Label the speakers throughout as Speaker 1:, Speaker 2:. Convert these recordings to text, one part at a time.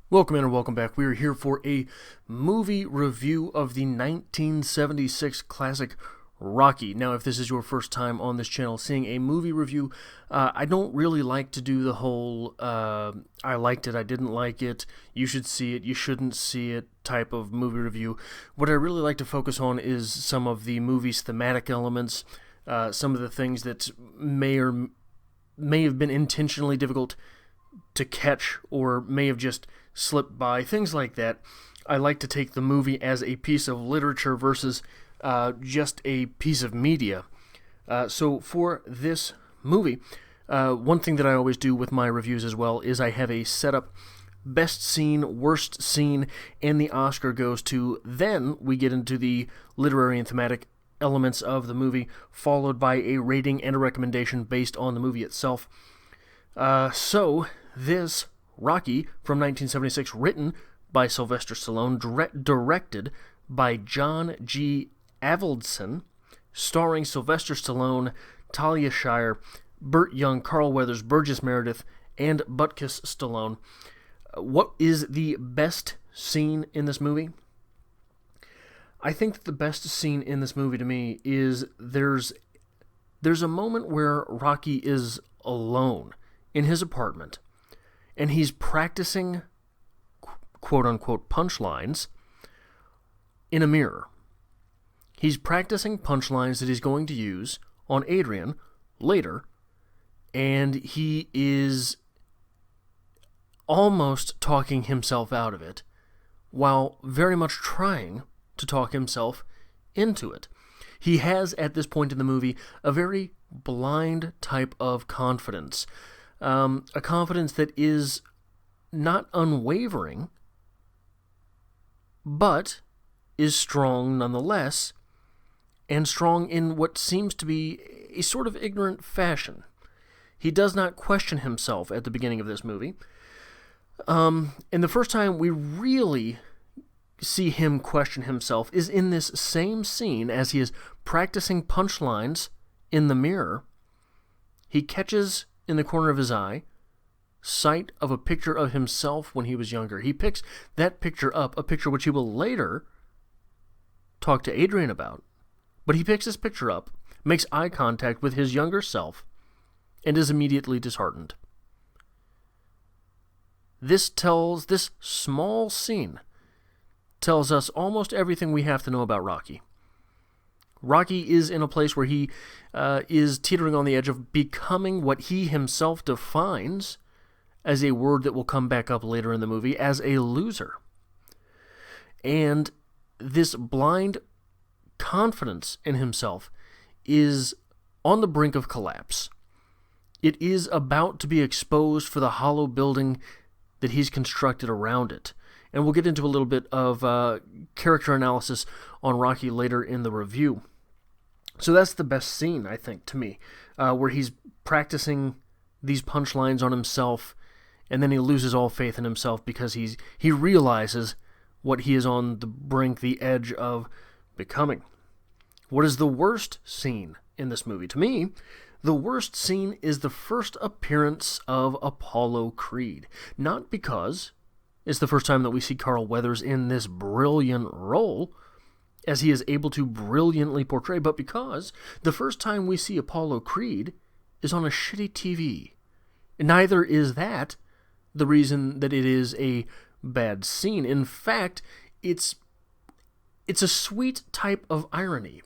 Speaker 1: Welcome in and welcome back. We are here for a movie review of the 1976 classic Rocky. Now, if this is your first time on this channel seeing a movie review, I don't really like to do the whole I liked it, I didn't like it, you should see it, you shouldn't see it type of movie review. What I really like to focus on is some of the movie's thematic elements, some of the things that may have been intentionally difficult to catch or may have just slipped by, things like that. I like to take the movie as a piece of literature versus just a piece of media. So for this movie, one thing that I always do with my reviews as well is I have a setup, best scene, worst scene, and the Oscar goes to. Then we get into the literary and thematic elements of the movie, followed by a rating and a recommendation based on the movie itself. So this Rocky from 1976, written by Sylvester Stallone, directed by John G. Avildsen, starring Sylvester Stallone, Talia Shire, Burt Young, Carl Weathers, Burgess Meredith, and Butkus Stallone. What is the best scene in this movie? I think that the best scene in this movie to me is there's a moment where Rocky is alone in his apartment, and he's practicing quote-unquote punchlines in a mirror. He's practicing punchlines that he's going to use on Adrian later, and he is almost talking himself out of it, while very much trying to talk himself into it. He has, at this point in the movie, a very blind type of confidence. A confidence that is not unwavering, but is strong nonetheless, and strong in what seems to be a sort of ignorant fashion. He does not question himself at the beginning of this movie. And the first time we really see him question himself is in this same scene as he is practicing punchlines in the mirror. He catches in the corner of his eye sight of a picture of himself when he was younger. He picks that picture up, a picture which he will later talk to Adrian about. But he picks this picture up, makes eye contact with his younger self, and is immediately disheartened. This small scene tells us almost everything we have to know about Rocky. Rocky is in a place where he is teetering on the edge of becoming what he himself defines as a word that will come back up later in the movie as a loser. And this blind confidence in himself is on the brink of collapse. It is about to be exposed for the hollow building that he's constructed around it. And we'll get into a little bit of character analysis on Rocky later in the review. So that's the best scene, I think, to me, where he's practicing these punchlines on himself, and then he loses all faith in himself because he realizes what he is on the brink, the edge of becoming. What is the worst scene in this movie? To me, the worst scene is the first appearance of Apollo Creed. Not because it's the first time that we see Carl Weathers in this brilliant role, as he is able to brilliantly portray, but because the first time we see Apollo Creed is on a shitty TV. Neither is that the reason that it is a bad scene. In fact, it's a sweet type of irony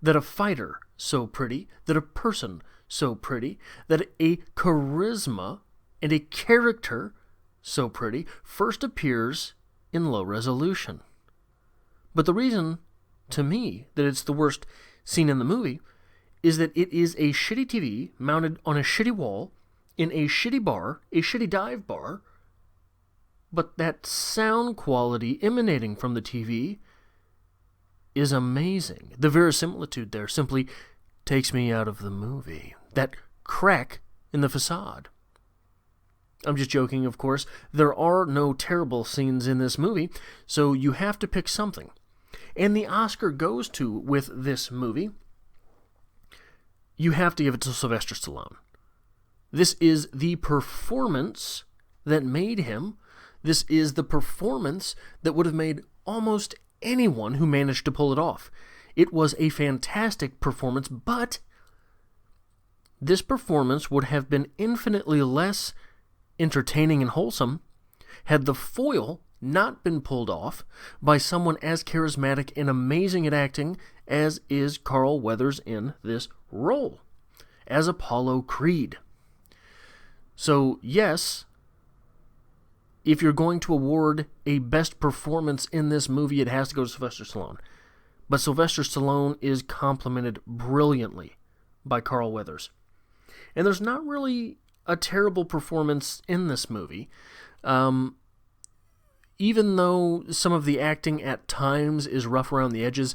Speaker 1: that a fighter so pretty, that a person so pretty, that a charisma and a character so pretty first appears in low resolution. But the reason, to me, that it's the worst scene in the movie is that it is a shitty TV mounted on a shitty wall in a shitty bar, a shitty dive bar, but that sound quality emanating from the TV is amazing. The verisimilitude there simply takes me out of the movie. That crack in the facade. I'm just joking, of course. There are no terrible scenes in this movie, so you have to pick something. And the Oscar goes to, with this movie, you have to give it to Sylvester Stallone. This is the performance that made him This is the performance that would have made almost anyone who managed to pull it off. It was a fantastic performance, but this performance would have been infinitely less entertaining and wholesome had the foil not been pulled off by someone as charismatic and amazing at acting as is Carl Weathers in this role as Apollo Creed. So yes, if you're going to award a best performance in this movie, it has to go to Sylvester Stallone. But Sylvester Stallone is complimented brilliantly by Carl Weathers. And there's not really a terrible performance in this movie. Even though some of the acting at times is rough around the edges,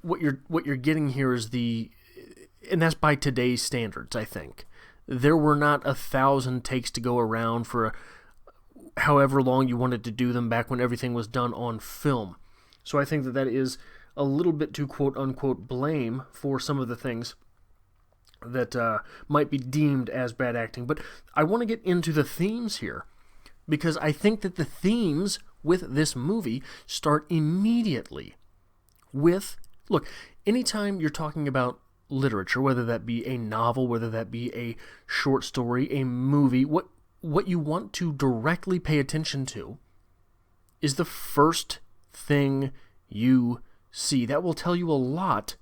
Speaker 1: what you're getting here is and that's by today's standards, I think. There were not 1,000 takes to go around for however long you wanted to do them back when everything was done on film. So I think that is a little bit to quote-unquote blame for some of the things that might be deemed as bad acting. But I want to get into the themes here, because I think that the themes with this movie start immediately with, look, anytime you're talking about literature, whether that be a novel, whether that be a short story, a movie, what you want to directly pay attention to is the first thing you see. That will tell you a lot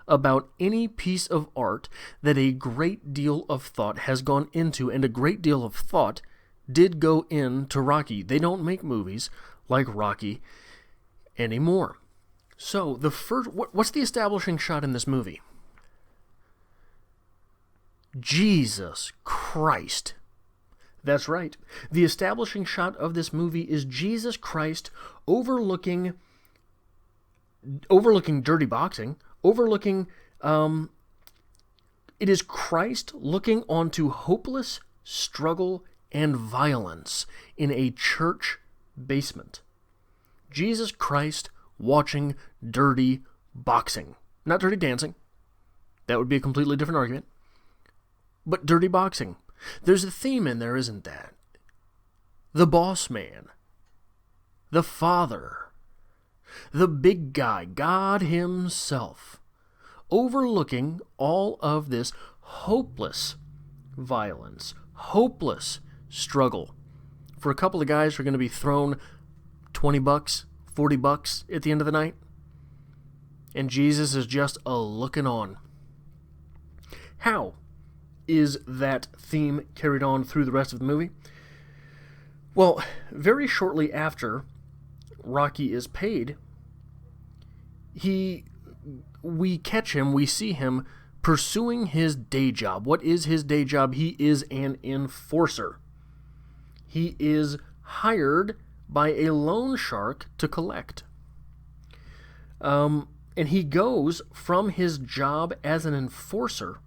Speaker 1: about any piece of art that a great deal of thought has gone into, and a great deal of thought did go into Rocky. They don't make movies like Rocky anymore. So, what's the establishing shot in this movie? Jesus Christ. That's right. The establishing shot of this movie is Jesus Christ overlooking dirty boxing, overlooking, it is Christ looking onto hopeless struggle and violence in a church basement. Jesus Christ watching dirty boxing. Not dirty dancing. That would be a completely different argument. But dirty boxing. There's a theme in there, isn't that? The boss man. The father. The big guy, God himself, overlooking all of this hopeless violence, hopeless struggle for a couple of guys who are going to be thrown $20, $40 at the end of the night. And Jesus is just looking on. How is that theme carried on through the rest of the movie? Well, very shortly after Rocky is paid, we catch him, we see him pursuing his day job. What is his day job? He is an enforcer. He is hired by a loan shark to collect. And he goes from his job as an enforcer,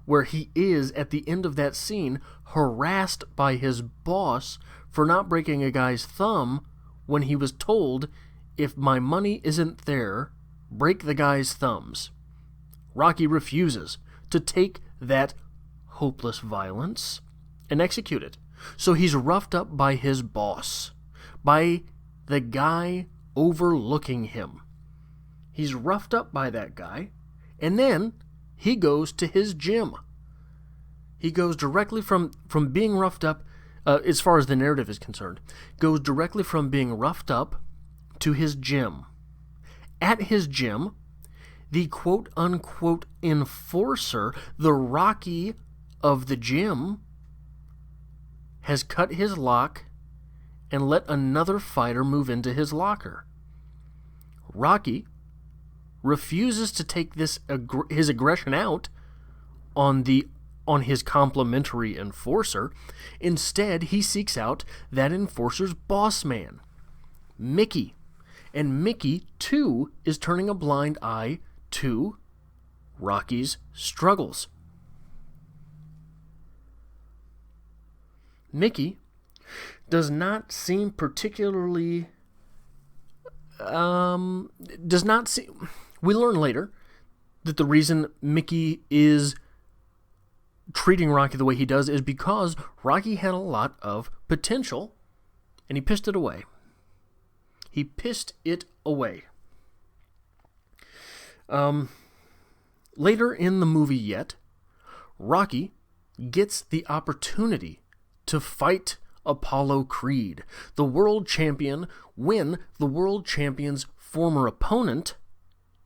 Speaker 1: where he is, at the end of that scene, harassed by his boss for not breaking a guy's thumb when he was told, if my money isn't there, break the guy's thumbs. Rocky refuses to take that hopeless violence and execute it. So he's roughed up by his boss, by the guy overlooking him. He's roughed up by that guy, and then he goes to his gym. He goes directly from being roughed up, as far as the narrative is concerned, goes directly from being roughed up to his gym. At his gym, the quote-unquote enforcer, the Rocky of the gym, has cut his lock and let another fighter move into his locker. Rocky refuses to take his aggression out on his complimentary enforcer. Instead, he seeks out that enforcer's boss man, Mickey. And Mickey, too, is turning a blind eye to Rocky's struggles. Mickey does not seem particularly... we learn later that the reason Mickey is treating Rocky the way he does is because Rocky had a lot of potential and he pissed it away. He pissed it away. Later in the movie yet, Rocky gets the opportunity to fight Apollo Creed, the world champion, when the world champion's former opponent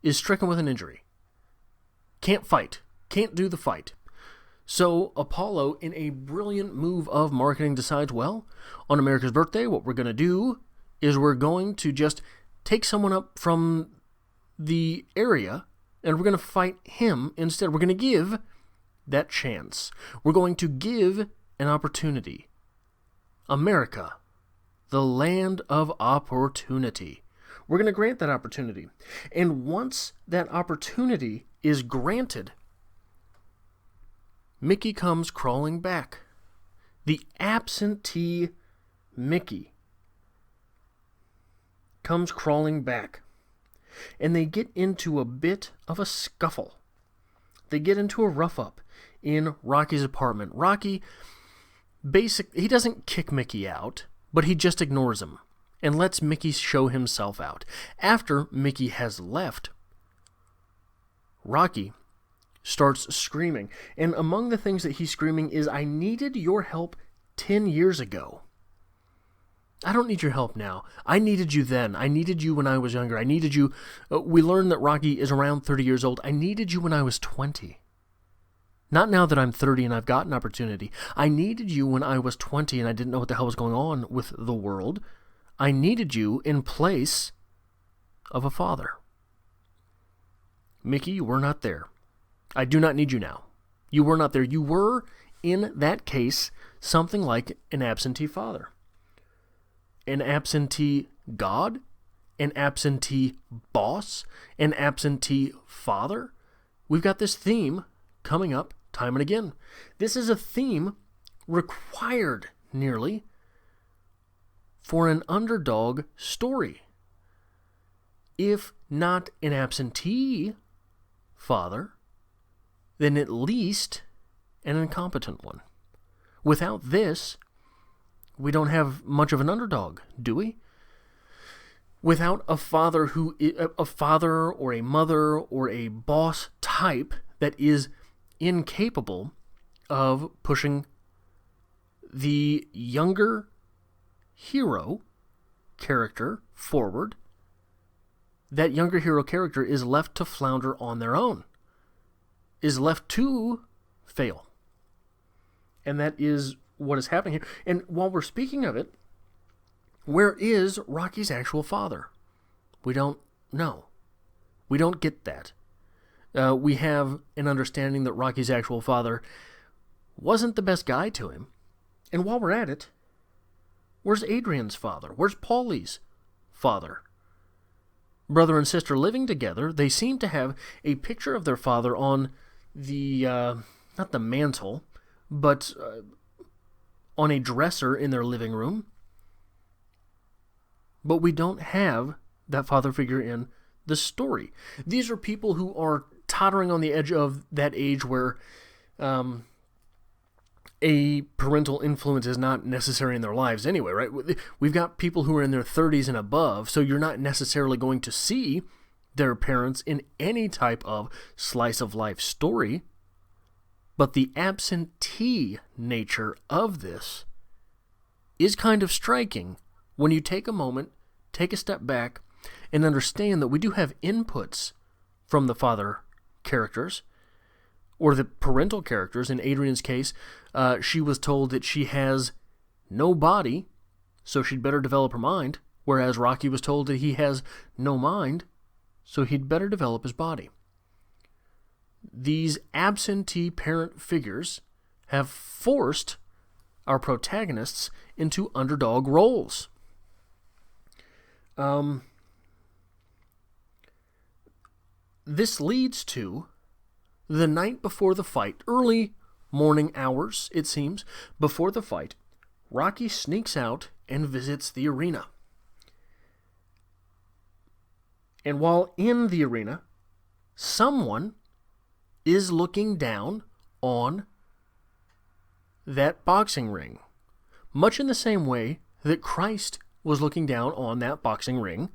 Speaker 1: is stricken with an injury. Can't fight. Can't do the fight. So Apollo, in a brilliant move of marketing, decides, well, on America's birthday, what we're going to do is we're going to just take someone up from the area and we're going to fight him instead. We're going to give that chance. We're going to give an opportunity. America, the land of opportunity. We're going to grant that opportunity. And once that opportunity is granted, Mickey comes crawling back. The absentee Mickey comes crawling back. And they get into a bit of a scuffle. They get into a rough-up in Rocky's apartment. Rocky, he doesn't kick Mickey out, but he just ignores him and lets Mickey show himself out. After Mickey has left, Rocky starts screaming. And among the things that he's screaming is, I needed your help 10 years ago. I don't need your help now. I needed you then. I needed you when I was younger. I needed you. We learned that Rocky is around 30 years old. I needed you when I was 20. Not now that I'm 30 and I've got an opportunity. I needed you when I was 20 and I didn't know what the hell was going on with the world. I needed you in place of a father. Mickey, you were not there. I do not need you now. You were not there. You were, in that case, something like an absentee father. An absentee God, an absentee boss, an absentee father. We've got this theme coming up time and again. This is a theme required, nearly, for an underdog story. If not an absentee father, then at least an incompetent one. Without this, we don't have much of an underdog, do we? Without a father or a mother or a boss type that is incapable of pushing the younger hero character forward, that younger hero character is left to flounder on their own, is left to fail. And that is what is happening here. And while we're speaking of it, where is Rocky's actual father? We don't know. We don't get that. We have an understanding that Rocky's actual father wasn't the best guy to him. And while we're at it, where's Adrian's father? Where's Paulie's father? Brother and sister living together, they seem to have a picture of their father on the, not the mantle, but on a dresser in their living room. But we don't have that father figure in the story. These are people who are tottering on the edge of that age where a parental influence is not necessary in their lives anyway, right? We've got people who are in their 30s and above, so you're not necessarily going to see their parents in any type of slice of life story. But the absentee nature of this is kind of striking when you take a moment, take a step back, and understand that we do have inputs from the father characters, or the parental characters. In Adrian's case, she was told that she has no body, so she'd better develop her mind, whereas Rocky was told that he has no mind, so he'd better develop his body. These absentee parent figures have forced our protagonists into underdog roles. This leads to the night before the fight, early morning hours, it seems, before the fight, Rocky sneaks out and visits the arena. And while in the arena, someone is looking down on that boxing ring, much in the same way that Christ was looking down on that boxing ring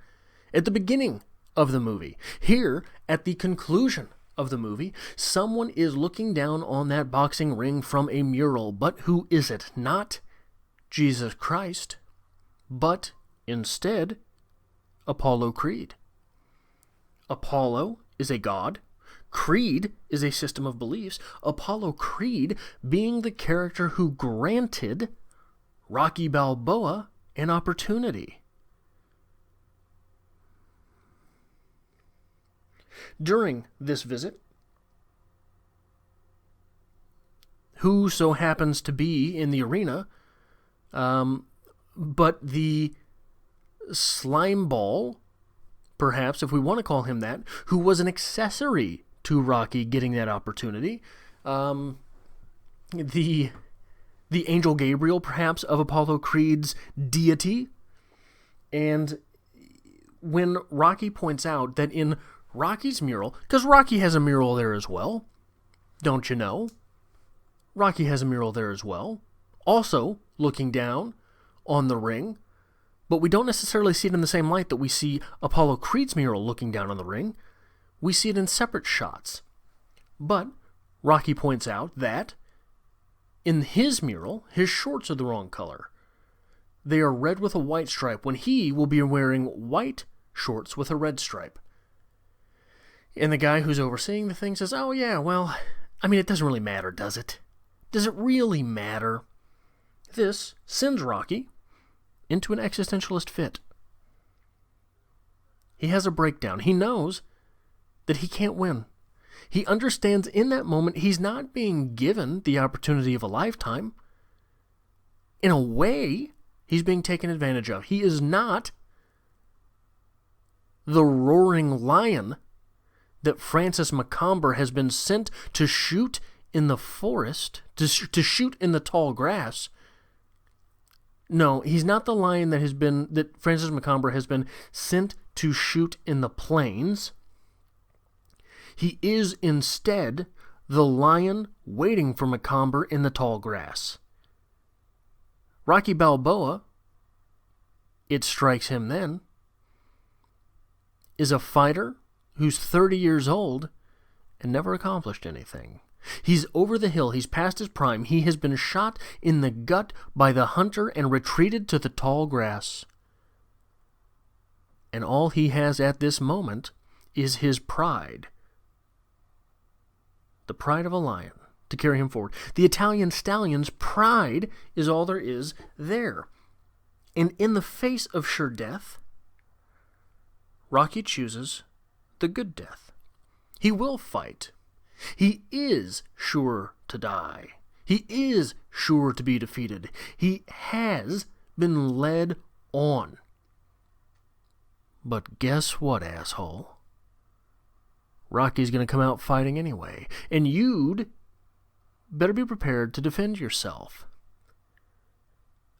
Speaker 1: at the beginning of the movie. Here, at the conclusion of the movie, someone is looking down on that boxing ring from a mural. But who is it? Not Jesus Christ, but instead Apollo Creed. Apollo is a god. Creed is a system of beliefs. Apollo Creed being the character who granted Rocky Balboa an opportunity. During this visit, who so happens to be in the arena, but the slime ball, perhaps, if we want to call him that, who was an accessory to Rocky getting that opportunity, the angel Gabriel, perhaps, of Apollo Creed's deity. And when Rocky points out that in Rocky's mural, because Rocky has a mural there as well, don't you know? Rocky has a mural there as well, also looking down on the ring, but we don't necessarily see it in the same light that we see Apollo Creed's mural looking down on the ring. We see it in separate shots. But Rocky points out that in his mural, his shorts are the wrong color. They are red with a white stripe, when he will be wearing white shorts with a red stripe. And the guy who's overseeing the thing says, oh yeah, well, I mean, it doesn't really matter, does it? Does it really matter? This sends Rocky into an existentialist fit. He has a breakdown. He knows that he can't win. He understands in that moment he's not being given the opportunity of a lifetime. In a way, he's being taken advantage of. He is not the roaring lion that Francis McComber has been sent to shoot in the forest, to shoot in the tall grass. No, he's not the lion that Francis McComber has been sent to shoot in the plains. He is instead the lion waiting for McComber in the tall grass. Rocky Balboa, it strikes him then, is a fighter who's 30 years old and never accomplished anything. He's over the hill. He's past his prime. He has been shot in the gut by the hunter and retreated to the tall grass. And all he has at this moment is his pride. The pride of a lion to carry him forward. The Italian stallion's pride is all there is there. And in the face of sure death, Rocky chooses the good death. He will fight. He is sure to die. He is sure to be defeated. He has been led on. But guess what, asshole? Rocky's going to come out fighting anyway, and you'd better be prepared to defend yourself.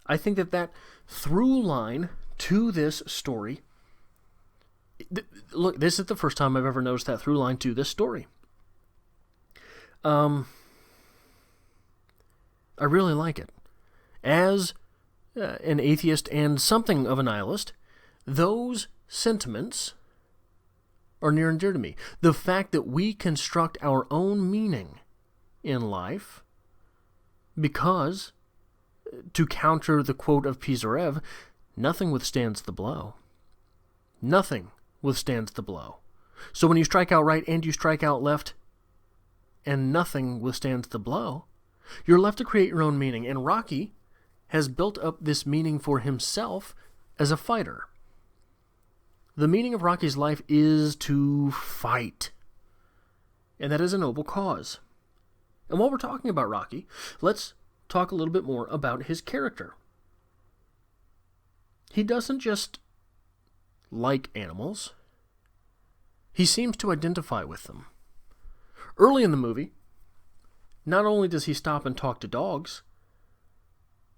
Speaker 1: I think that through line to this story, look, this is the first time I've ever noticed that through line to this story. I really like it. As an atheist and something of a nihilist, those sentiments are near and dear to me. The fact that we construct our own meaning in life because, to counter the quote of Pisarev, nothing withstands the blow. Nothing withstands the blow. So when you strike out right and you strike out left, and nothing withstands the blow, you're left to create your own meaning. And Rocky has built up this meaning for himself as a fighter. The meaning of Rocky's life is to fight. And that is a noble cause. And while we're talking about Rocky, let's talk a little bit more about his character. He doesn't just like animals. He seems to identify with them. Early in the movie, not only does he stop and talk to dogs,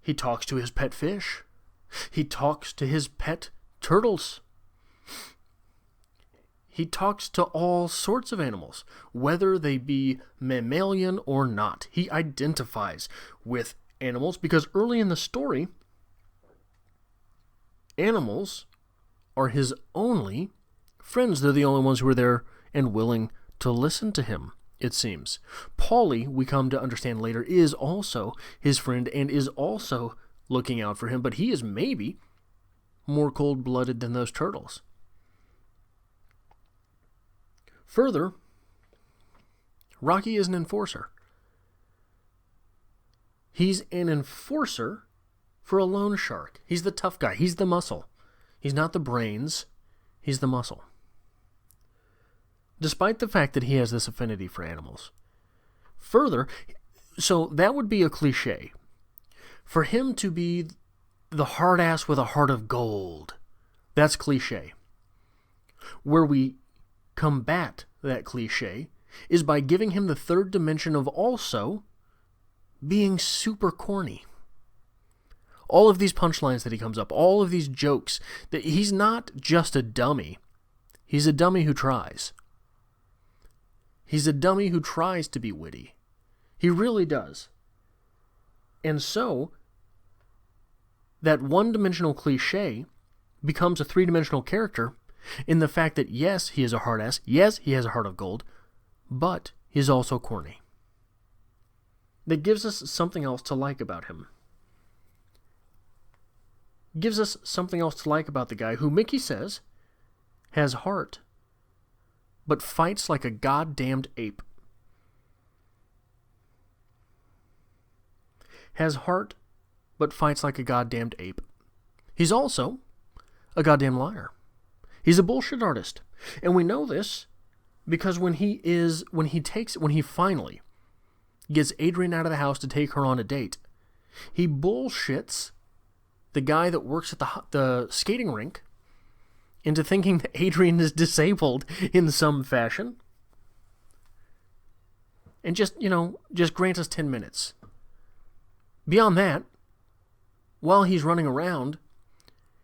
Speaker 1: he talks to his pet fish. He talks to his pet turtles. He talks to all sorts of animals, whether they be mammalian or not. He identifies with animals because early in the story, Animals are his only friends. They're the only ones who are there and willing to listen to him, it seems. Paulie, we come to understand later, is also his friend and is also looking out for him, but he is maybe more cold-blooded than those turtles. Further, Rocky is an enforcer. He's an enforcer for a loan shark. He's the tough guy. He's the muscle. He's not the brains. He's the muscle. Despite the fact that he has this affinity for animals. Further, so that would be a cliche. For him to be the hard ass with a heart of gold, that's cliche. Where we combat that cliche is by giving him the third dimension of also being super corny. All of these punchlines that he comes up, all of these jokes, that he's not just a dummy. He's a dummy who tries. He's a dummy who tries to be witty. He really does. And so, that one-dimensional cliche becomes a three-dimensional character in the fact that, yes, he is a hard ass, yes, he has a heart of gold, but he's also corny. That gives us something else to like about him. Gives us something else to like about the guy who Mickey says has heart, but fights like a goddamned ape. Has heart, but fights like a goddamned ape. He's also a goddamn liar. He's a bullshit artist. And we know this because when he finally gets Adrian out of the house to take her on a date, he bullshits the guy that works at the skating rink into thinking that Adrian is disabled in some fashion. And just grant us 10 minutes. Beyond that, while he's running around,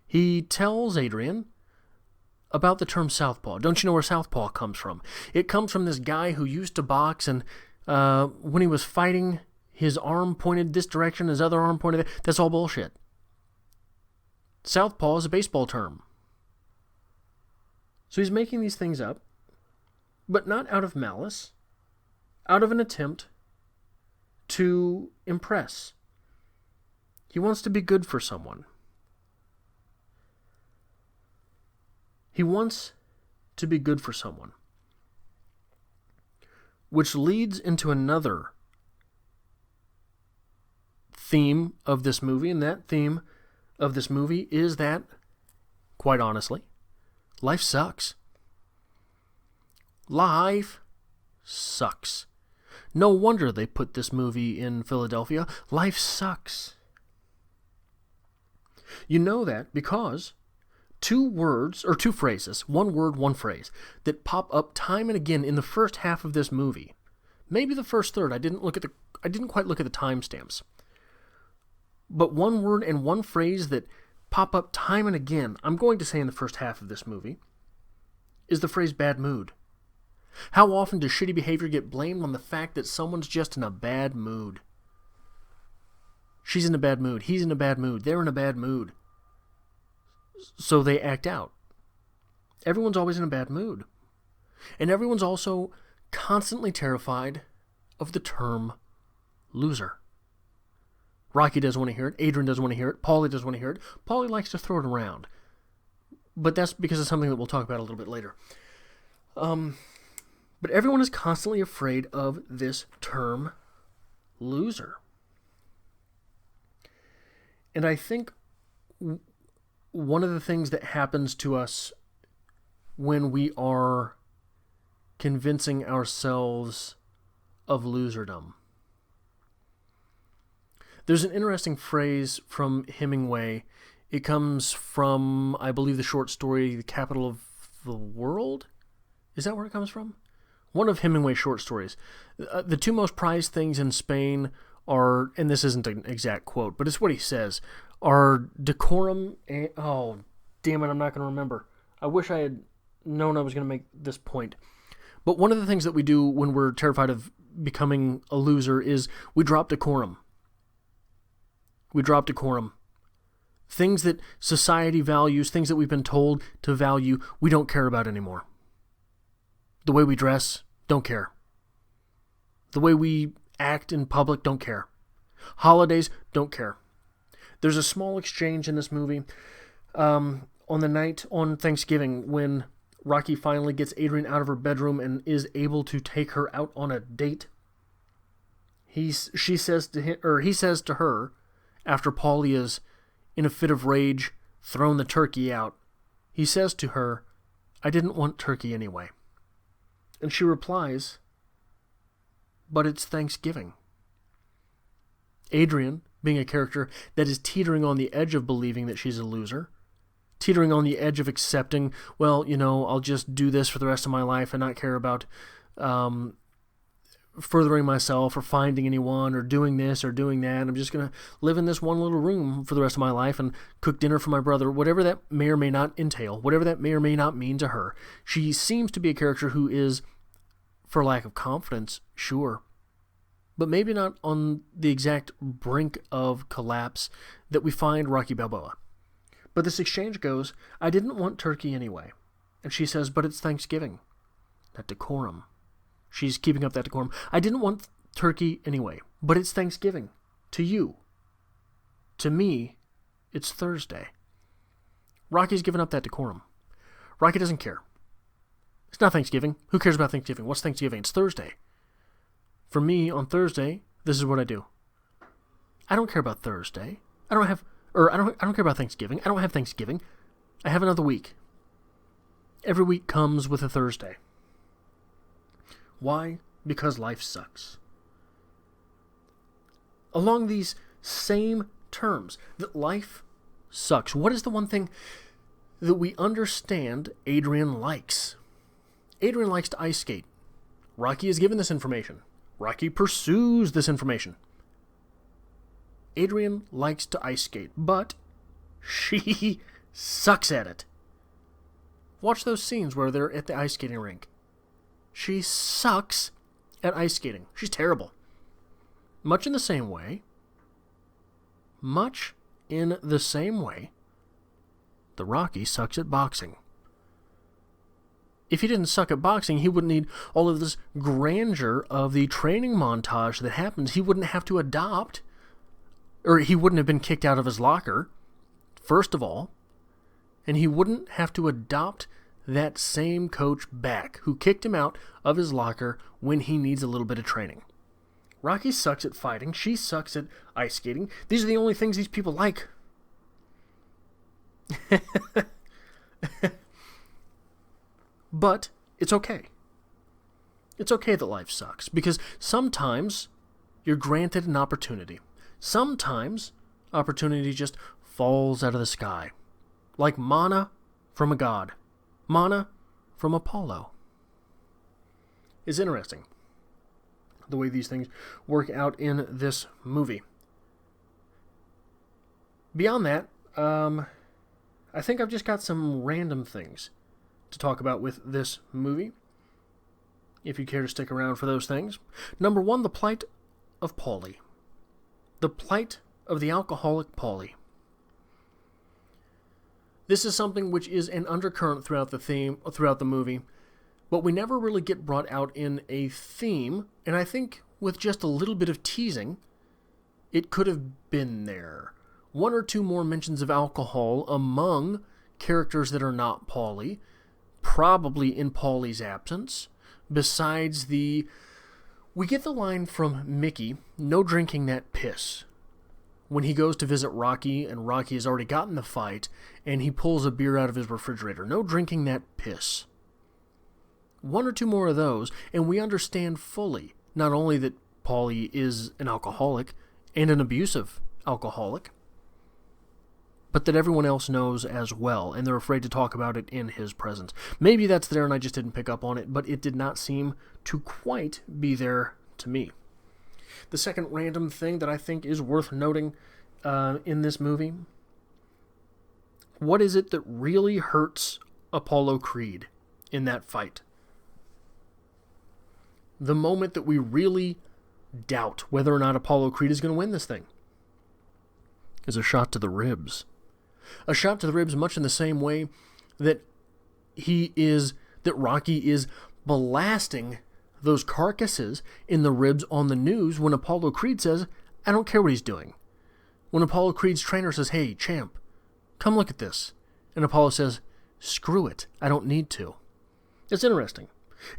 Speaker 1: he tells Adrian about the term southpaw. Don't you know where southpaw comes from? It comes from this guy who used to box, and when he was fighting, his arm pointed this direction, his other arm pointed that. That's all bullshit. Southpaw is a baseball term. So he's making these things up, but not out of malice, out of an attempt to impress. He wants to be good for someone. He wants to be good for someone. Which leads into another theme of this movie, and that theme of this movie is that, quite honestly, life sucks. Life sucks. No wonder they put this movie in Philadelphia. Life sucks. You know that because two phrases, one word, one phrase, that pop up time and again in the first half of this movie. Maybe the first third. I didn't quite look at the timestamps. But one word and one phrase that pop up time and again, I'm going to say in the first half of this movie, is the phrase bad mood. How often does shitty behavior get blamed on the fact that someone's just in a bad mood? She's in a bad mood. He's in a bad mood. They're in a bad mood. So they act out. Everyone's always in a bad mood. And everyone's also constantly terrified of the term loser. Rocky doesn't want to hear it. Adrian doesn't want to hear it. Paulie doesn't want to hear it. Paulie likes to throw it around. But that's because of something that we'll talk about a little bit later. But everyone is constantly afraid of this term loser. And I think one of the things that happens to us when we are convincing ourselves of loserdom. There's an interesting phrase from Hemingway. It comes from, I believe, the short story, The Capital of the World? Is that where it comes from? One of Hemingway's short stories. The two most prized things in Spain are, and this isn't an exact quote, but it's what he says, are decorum and, oh, damn it, I'm not going to remember. I wish I had known I was going to make this point. But one of the things that we do when we're terrified of becoming a loser is we drop decorum. We drop decorum. Things that society values, things that we've been told to value, we don't care about anymore. The way we dress, don't care. The way we act in public, don't care. Holidays, don't care. There's a small exchange in this movie on the night on Thanksgiving when Rocky finally gets Adrian out of her bedroom and is able to take her out on a date. He says to her, after Paulie is in a fit of rage, thrown the turkey out, he says to her, "I didn't want turkey anyway." And she replies, "But it's Thanksgiving." Adrian, being a character that is teetering on the edge of believing that she's a loser, teetering on the edge of accepting, well, I'll just do this for the rest of my life and not care about furthering myself or finding anyone or doing this or doing that. I'm just going to live in this one little room for the rest of my life and cook dinner for my brother, whatever that may or may not entail, whatever that may or may not mean to her. She seems to be a character who is, for lack of confidence, sure, but maybe not on the exact brink of collapse that we find Rocky Balboa. But this exchange goes, "I didn't want turkey anyway." And she says, "But it's Thanksgiving." That decorum. She's keeping up that decorum. "I didn't want turkey anyway, but it's Thanksgiving. To you. To me, it's Thursday." Rocky's given up that decorum. Rocky doesn't care. It's not Thanksgiving. Who cares about Thanksgiving? What's Thanksgiving? It's Thursday. For me, on Thursday, this is what I do. I don't care about Thursday. I don't care about Thanksgiving. I don't have Thanksgiving. I have another week. Every week comes with a Thursday. Why? Because life sucks. Along these same terms, that life sucks. What is the one thing that we understand Adrian likes? Adrian likes to ice skate. Rocky is given this information. Rocky pursues this information. Adrian likes to ice skate, but she sucks at it. Watch those scenes where they're at the ice skating rink. She sucks at ice skating. She's terrible. Much in the same way, the Rocky sucks at boxing. If he didn't suck at boxing, he wouldn't need all of this grandeur of the training montage that happens. He wouldn't have to adopt, or he wouldn't have been kicked out of his locker, first of all, and he wouldn't have to adopt that same coach back who kicked him out of his locker when he needs a little bit of training. Rocky sucks at fighting. She sucks at ice skating. These are the only things these people like. But it's okay. It's okay that life sucks, because sometimes you're granted an opportunity. Sometimes opportunity just falls out of the sky, like manna from a god. Manna from Apollo. It's interesting the way these things work out in this movie. Beyond that, I think I've just got some random things to talk about with this movie, if you care to stick around for those things. Number one, the plight of Paulie. The plight of the alcoholic Paulie. This is something which is an undercurrent throughout the movie, but we never really get brought out in a theme, and I think with just a little bit of teasing, it could have been there. One or two more mentions of alcohol among characters that are not Paulie, probably in Paulie's absence, besides we get the line from Mickey, "No drinking that piss," when he goes to visit Rocky, and Rocky has already gotten the fight, and he pulls a beer out of his refrigerator. "No drinking that piss." One or two more of those, and we understand fully, not only that Paulie is an alcoholic, and an abusive alcoholic, but that everyone else knows as well, and they're afraid to talk about it in his presence. Maybe that's there and I just didn't pick up on it, but it did not seem to quite be there to me. The second random thing that I think is worth noting in this movie, what is it that really hurts Apollo Creed in that fight? The moment that we really doubt whether or not Apollo Creed is going to win this thing is a shot to the ribs. A shot to the ribs much in the same way that Rocky is blasting those carcasses in the ribs on the news when Apollo Creed says, I don't care what he's doing. When Apollo Creed's trainer says, hey, champ, come look at this. And Apollo says, screw it, I don't need to. It's interesting.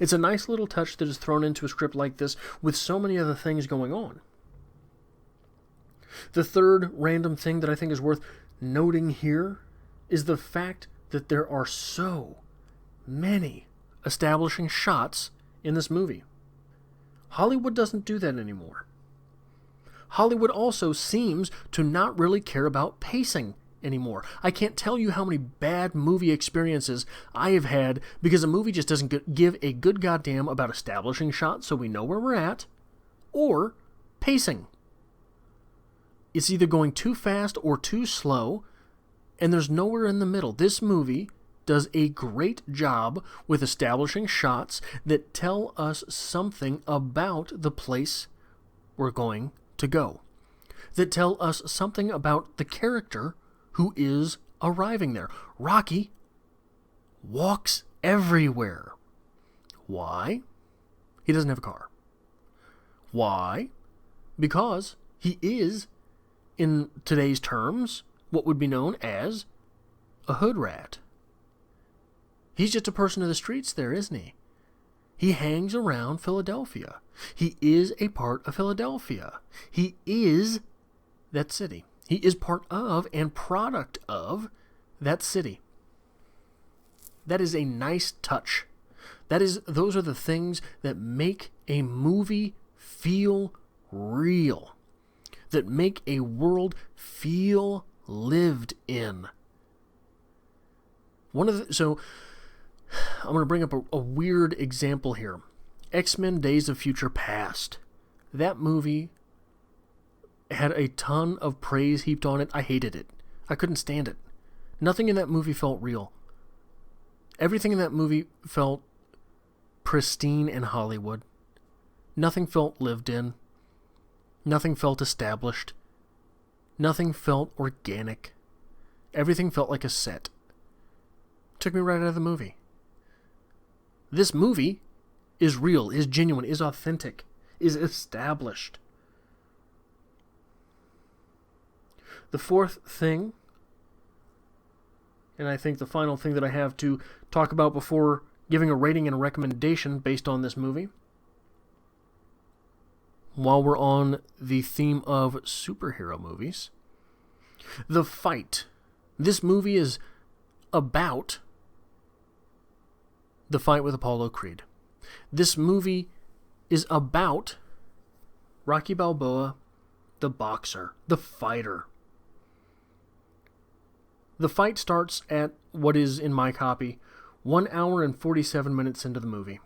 Speaker 1: It's a nice little touch that is thrown into a script like this with so many other things going on. The third random thing that I think is worth noting here is the fact that there are so many establishing shots in this movie. Hollywood doesn't do that anymore. Hollywood also seems to not really care about pacing anymore. I can't tell you how many bad movie experiences I have had because a movie just doesn't give a good goddamn about establishing shots so we know where we're at, or pacing. It's either going too fast or too slow, and there's nowhere in the middle. This movie does a great job with establishing shots that tell us something about the place we're going to go, that tell us something about the character who is arriving there. Rocky walks everywhere. Why? He doesn't have a car. Why? Because he is, in today's terms, what would be known as a hood rat. He's just a person of the streets there, isn't he? He hangs around Philadelphia. He is a part of Philadelphia. He is that city. He is part of and product of that city. That is a nice touch. Those are the things that make a movie feel real, that make a world feel lived in. So I'm going to bring up a weird example here. X-Men Days of Future Past. That movie had a ton of praise heaped on it. I hated it. I couldn't stand it. Nothing in that movie felt real. Everything in that movie felt pristine in Hollywood. Nothing felt lived in. Nothing felt established. Nothing felt organic. Everything felt like a set. Took me right out of the movie. This movie is real, is genuine, is authentic, is established. The fourth thing, and I think the final thing that I have to talk about before giving a rating and a recommendation based on this movie, while we're on the theme of superhero movies, the fight. This movie is about the fight with Apollo Creed. This movie is about Rocky Balboa, the boxer, the fighter. The fight starts at what is, in my copy, 1 hour and 47 minutes into the movie.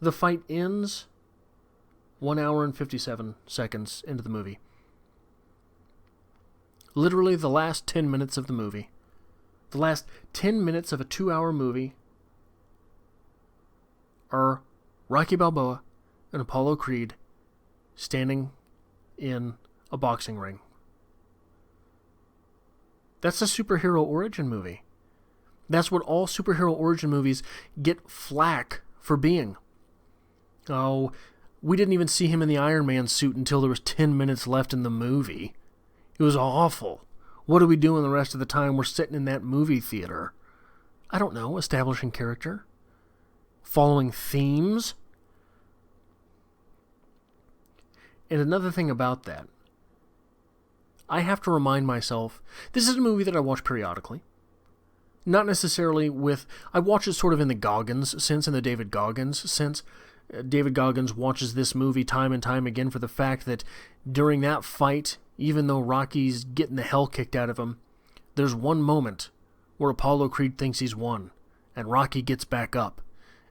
Speaker 1: The fight ends 1 hour and 57 seconds into the movie. Literally the last 10 minutes of the movie. The last 10 minutes of a 2-hour movie are Rocky Balboa and Apollo Creed standing in a boxing ring. That's a superhero origin movie. That's what all superhero origin movies get flack for being. Oh, we didn't even see him in the Iron Man suit until there was 10 minutes left in the movie. It was awful. What are we doing the rest of the time we're sitting in that movie theater? I don't know, establishing character? Following themes? And another thing about that, I have to remind myself, this is a movie that I watch periodically. Not necessarily I watch it sort of in the Goggins sense, in the David Goggins sense. David Goggins watches this movie time and time again for the fact that during that fight, even though Rocky's getting the hell kicked out of him, there's one moment where Apollo Creed thinks he's won, and Rocky gets back up.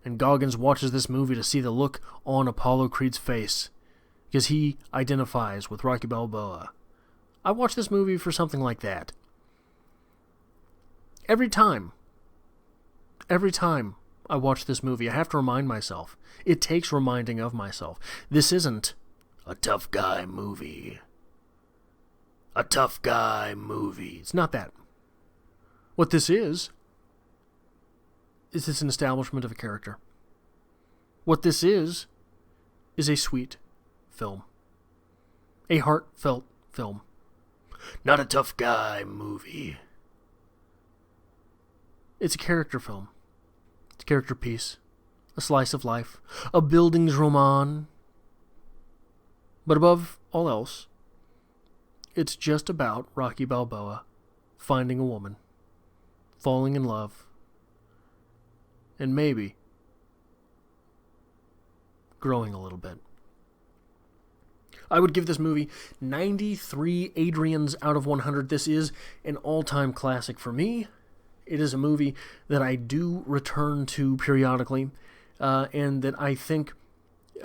Speaker 1: And Goggins watches this movie to see the look on Apollo Creed's face, because he identifies with Rocky Balboa. I watch this movie for something like that. Every time I watch this movie, I have to remind myself. It takes reminding of myself. This isn't a tough guy movie. a tough guy movie. It's not that. What this is it's an establishment of a character. What this is a sweet film. A heartfelt film. Not a tough guy movie. It's a character film. It's a character piece. A slice of life. A Bildungsroman. But above all else, it's just about Rocky Balboa finding a woman, falling in love, and maybe growing a little bit. I would give this movie 93 Adrians out of 100. This is an all-time classic for me. It is a movie that I do return to periodically, and that I think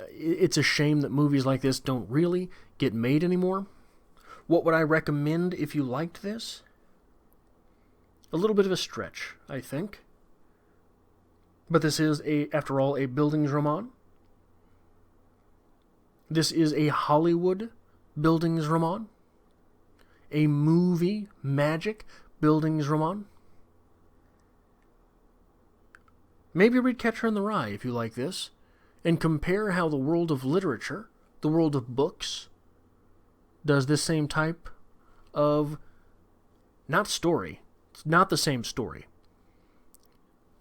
Speaker 1: it's a shame that movies like this don't really get made anymore. What would I recommend if you liked this? A little bit of a stretch, I think. But this is, after all, a Bildungsroman. This is a Hollywood Bildungsroman. A movie magic Bildungsroman. Maybe read Catcher in the Rye if you like this, and compare how the world of literature, the world of books, does this same type of, not story, it's not the same story,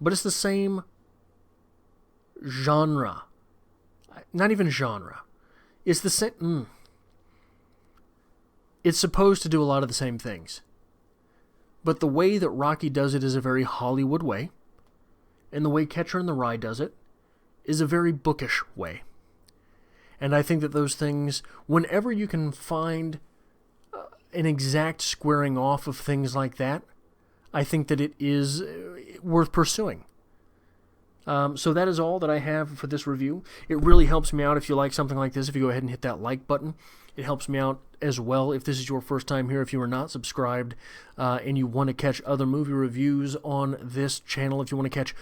Speaker 1: but it's the same genre. Not even genre. It's the same. It's supposed to do a lot of the same things. But the way that Rocky does it is a very Hollywood way, and the way Catcher in the Rye does it is a very bookish way. And I think that those things, whenever you can find an exact squaring off of things like that, I think that it is worth pursuing. So that is all that I have for this review. It really helps me out if you like something like this, if you go ahead and hit that like button. It helps me out as well if this is your first time here, if you are not subscribed, and you want to catch other movie reviews on this channel, if you want to catch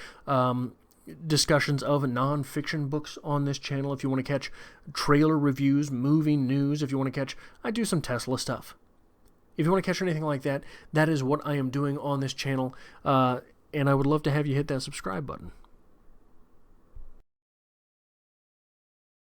Speaker 1: discussions of non-fiction books on this channel, if you want to catch trailer reviews, movie news, if you want to catch, I do some Tesla stuff. If you want to catch anything like that, that is what I am doing on this channel, and I would love to have you hit that subscribe button.